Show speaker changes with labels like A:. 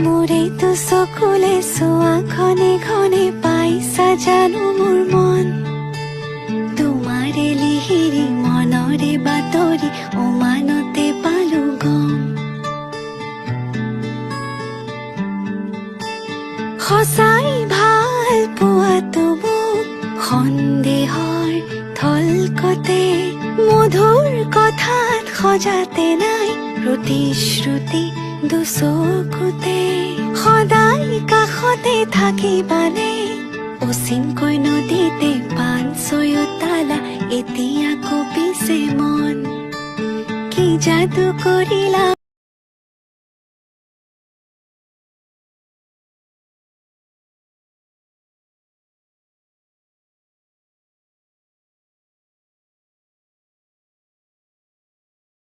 A: মোৰেতো চকুলে চোৱা ঘনে ঘনে পাইছা জানো মোৰ মন তোমাৰে লিহিৰি মনৰে বাতৰি অমানতে পালো গম সঁচাই ভাল পোৱাটো মোক সন্দেহৰ থলকতে মধুৰ কথাত সজাতে নাই প্ৰতিশ্ৰুতি দুচকুতে সদায় কাষতে থাকিবানে অচিনকৈ নদীতে পান ছয়তালা এতিয়া কঁপিছে মন কি যাদু কৰিলা